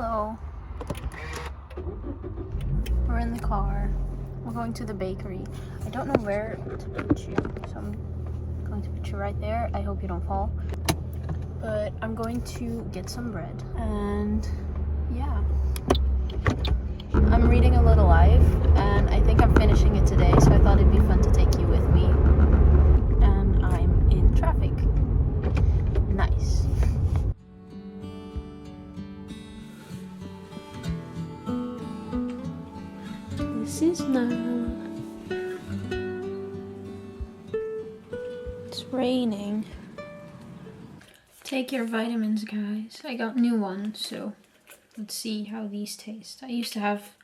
Hello. We're in the car. We're going to the bakery. I don't know where to put you, so I'm going to put you right there. I hope you don't fall. But I'm going to get some bread. And yeah. I'm reading a little live, and I think I'm finishing it today, so I thought it'd be fun to take you with me. And I'm in traffic. Nice. This is now. It's raining. Take your vitamins, guys. I got new ones, so let's see how these taste. I used to have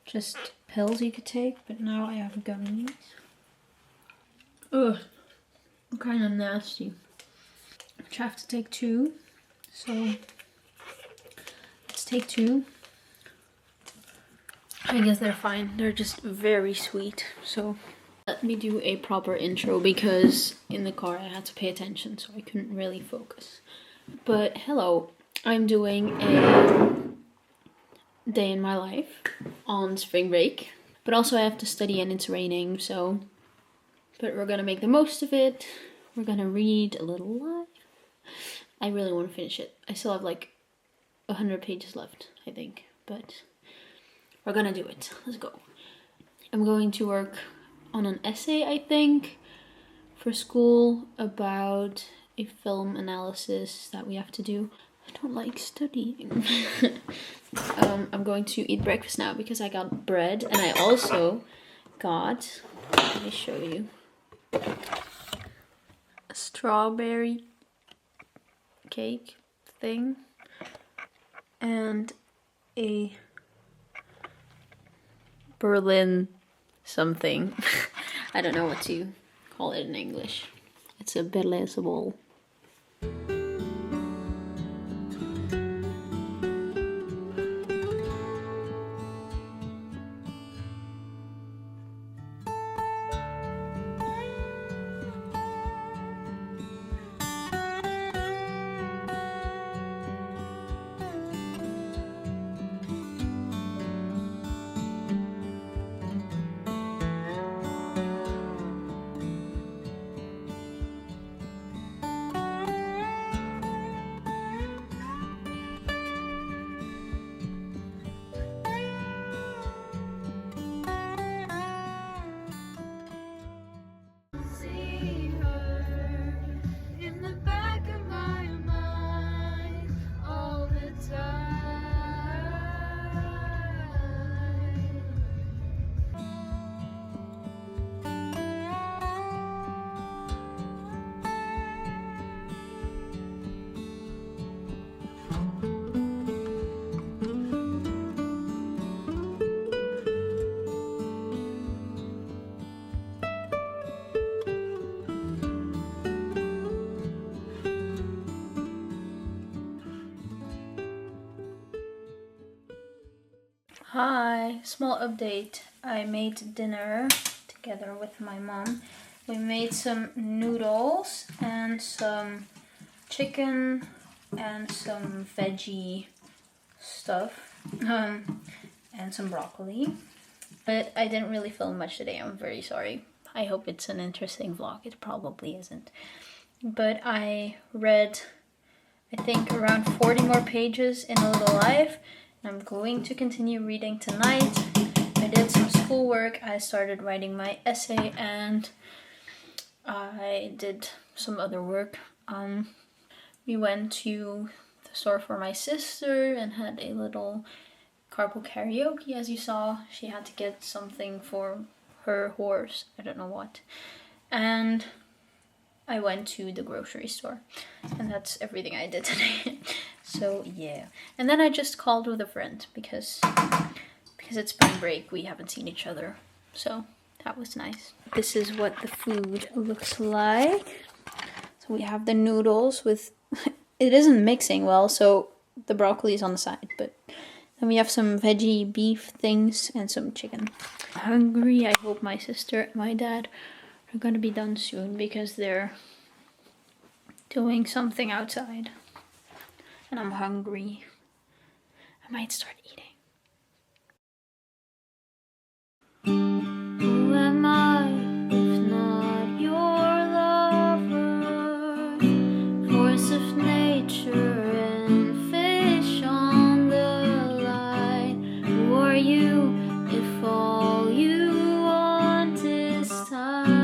just pills you could take, but now I have gummies. Ugh, kind of nasty. I have to take 2, so let's take 2. I guess they're fine. They're just very sweet. So let me do a proper intro because in the car I had to pay attention, so I couldn't really focus. But hello, I'm doing a day in my life on spring break. But also I have to study and it's raining, so... But we're gonna make the most of it. We're gonna read a little live. I really want to finish it. I still have like 100 pages left, I think. But... we're gonna do it. Let's go. I'm going to work on an essay, I think, for school about a film analysis that we have to do. I don't like studying. I'm going to eat breakfast now because I got bread and I also got, let me show you, a strawberry cake thing and a Berlin something. I don't know what to call it in English. It's a Berlinse bowl. Hi, small update. I made dinner together with my mom. We made some noodles and some chicken and some veggie stuff and some broccoli. But I didn't really film much today. I'm very sorry. I hope it's an interesting vlog. It probably isn't. But I read, I think, around 40 more pages in a little life. I'm going to continue reading tonight. I did some schoolwork. I started writing my essay and I did some other work. We went to the store for my sister and had a little carpool karaoke, as you saw. She had to get something for her horse. I don't know what. And I went to the grocery store. And that's everything I did today. So yeah. And then I just called with a friend because it's spring break. We haven't seen each other. So that was nice. This is what the food looks like. So we have the noodles with... it isn't mixing well, so the broccoli is on the side. But then we have some veggie beef things and some chicken. I'm hungry. I hope my sister and my dad are gonna be done soon because they're doing something outside. And I'm hungry. I might start eating. Who am I if not your lover? Force of nature and fish on the line. Who are you if all you want is time?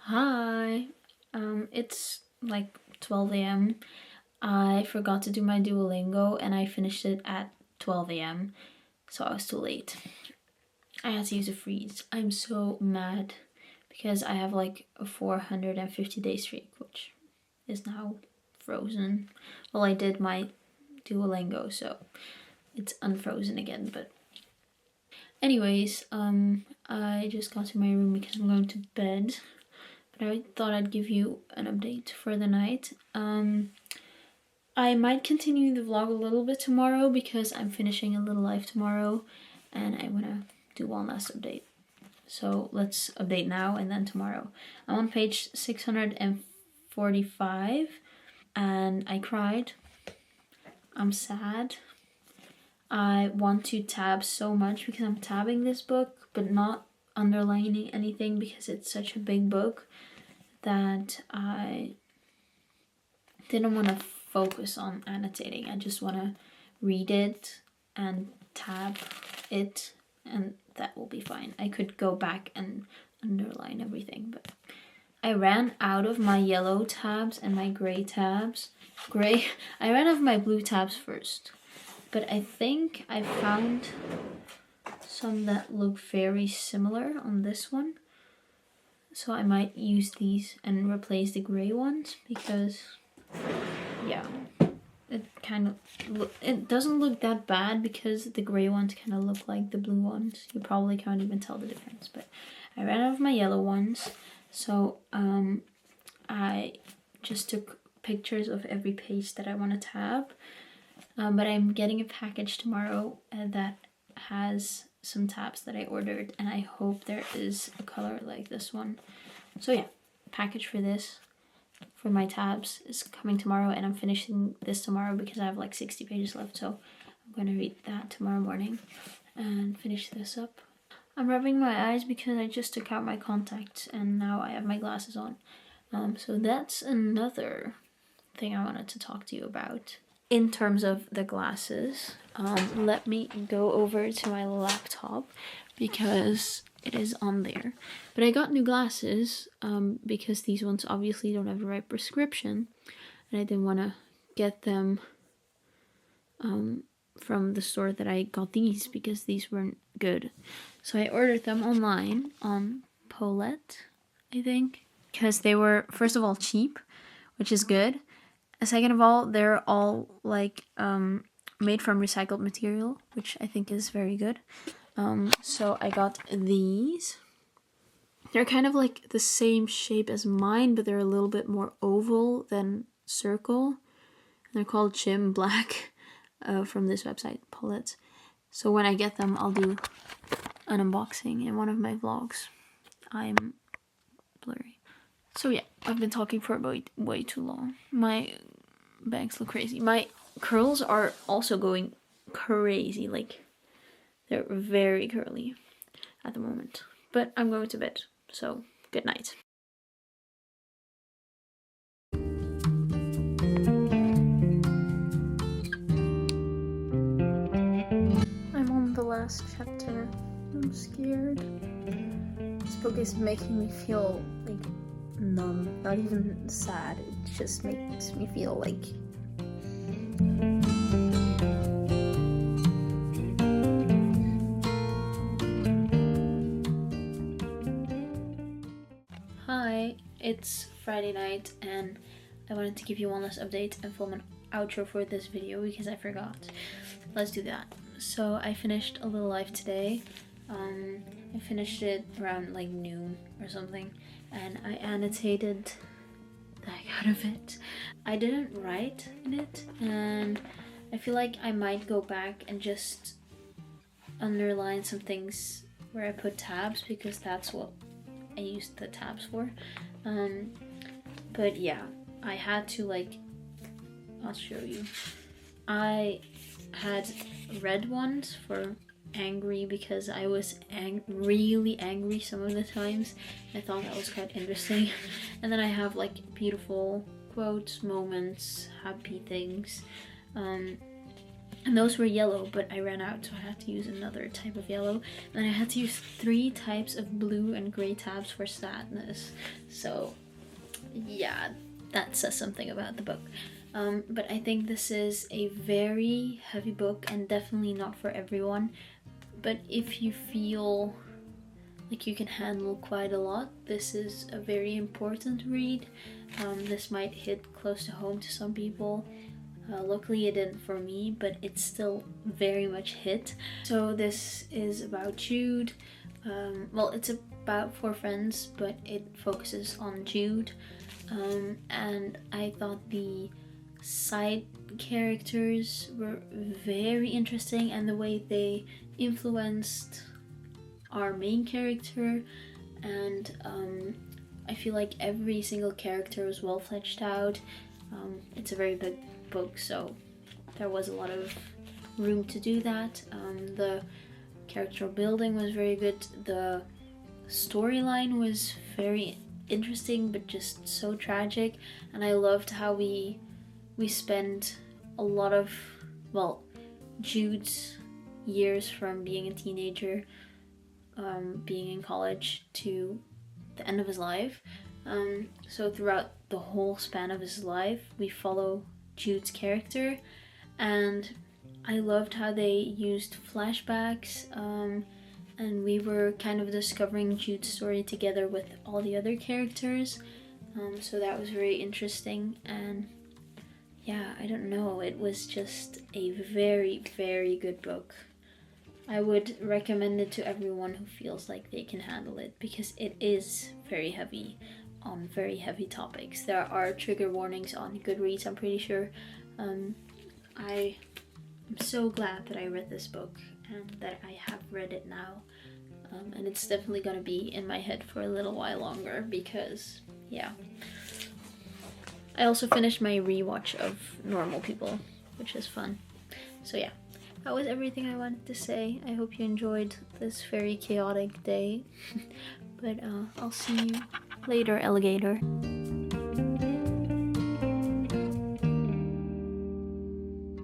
Hi, it's like 12 a.m. I forgot to do my Duolingo and I finished it at 12 a.m. So I was too late. I had to use a freeze. I'm so mad because I have like a 450-day streak, which is now frozen. Well, I did my Duolingo, so it's unfrozen again, but anyways, I just got to my room because I'm going to bed. But I thought I'd give you an update for the night. I might continue the vlog a little bit tomorrow because I'm finishing a little life tomorrow and I want to do one last update. So let's update now and then tomorrow. I'm on page 645 and I cried. I'm sad. I want to tab so much because I'm tabbing this book but not underlining anything because it's such a big book that I didn't want to focus on annotating. I just want to read it and tab it and that will be fine. I could go back and underline everything, but I ran out of my yellow tabs and my gray tabs. I ran out of my blue tabs first, but I think I found some that look very similar on this one. So I might use these and replace the gray ones because, yeah, it doesn't look that bad because the gray ones kind of look like the blue ones. You probably can't even tell the difference, but I ran out of my yellow ones. So I just took pictures of every page that I want to tab. But I'm getting a package tomorrow that has some tabs that I ordered and I hope there is a color like this one. So yeah, package for this, for my tabs, is coming tomorrow and I'm finishing this tomorrow because I have like 60 pages left, so I'm going to read that tomorrow morning and finish this up. I'm rubbing my eyes because I just took out my contacts and now I have my glasses on. So that's another thing I wanted to talk to you about. In terms of the glasses, let me go over to my laptop because it is on there. But I got new glasses because these ones obviously don't have the right prescription and I didn't want to get them from the store that I got these because these weren't good. So I ordered them online on Paulette, I think, because they were, first of all, cheap, which is good. Second of all, they're all like made from recycled material, which I think is very good. So I got these. They're kind of like the same shape as mine, but they're a little bit more oval than circle. They're called Gym Black from this website, Paulette. So when I get them, I'll do an unboxing in one of my vlogs. I'm blurry. So yeah, I've been talking for way too long. My bangs look crazy. My curls are also going crazy. Like, they're very curly at the moment. But I'm going to bed, so good night. I'm on the last chapter. I'm scared. This book is making me feel like numb, not even sad. It just makes me feel like Hi, it's Friday night and I wanted to give you one last update and film an outro for this video because I forgot. Let's do that. So I finished A Little Life today. I finished it around like noon or something, and I annotated the heck out of it. I didn't write in it, and I feel like I might go back and just underline some things where I put tabs because that's what I used the tabs for. But yeah, I had to like, I'll show you. I had red ones for angry because I was really angry some of the times. I thought that was quite interesting. And then I have like beautiful quotes, moments, happy things. And those were yellow, but I ran out, so I had to use another type of yellow. And I had to use 3 types of blue and gray tabs for sadness. So yeah, that says something about the book. But I think this is a very heavy book and definitely not for everyone. But if you feel like you can handle quite a lot, this is a very important read. This might hit close to home to some people. Luckily it didn't for me, but it still very much hit. So this is about Jude. Well, it's about 4 friends, but it focuses on Jude. And I thought the side characters were very interesting, and the way they influenced our main character, and I feel like every single character was well fleshed out. It's a very big book, so there was a lot of room to do that. The character building was very good. The storyline was very interesting, but just so tragic, and I loved how we spent a lot of, well, Jude's years from being a teenager, being in college, to the end of his life. So throughout the whole span of his life, we follow Jude's character, and I loved how they used flashbacks, and we were kind of discovering Jude's story together with all the other characters. So that was very interesting, and yeah, I don't know, it was just a very, very good book. I would recommend it to everyone who feels like they can handle it, because it is very heavy on very heavy topics. There are trigger warnings on Goodreads, I'm pretty sure. I am so glad that I read this book and that I have read it now. And it's definitely gonna be in my head for a little while longer because, yeah. I also finished my rewatch of Normal People, which is fun. So yeah, that was everything I wanted to say. I hope you enjoyed this very chaotic day. But I'll see you later, alligator.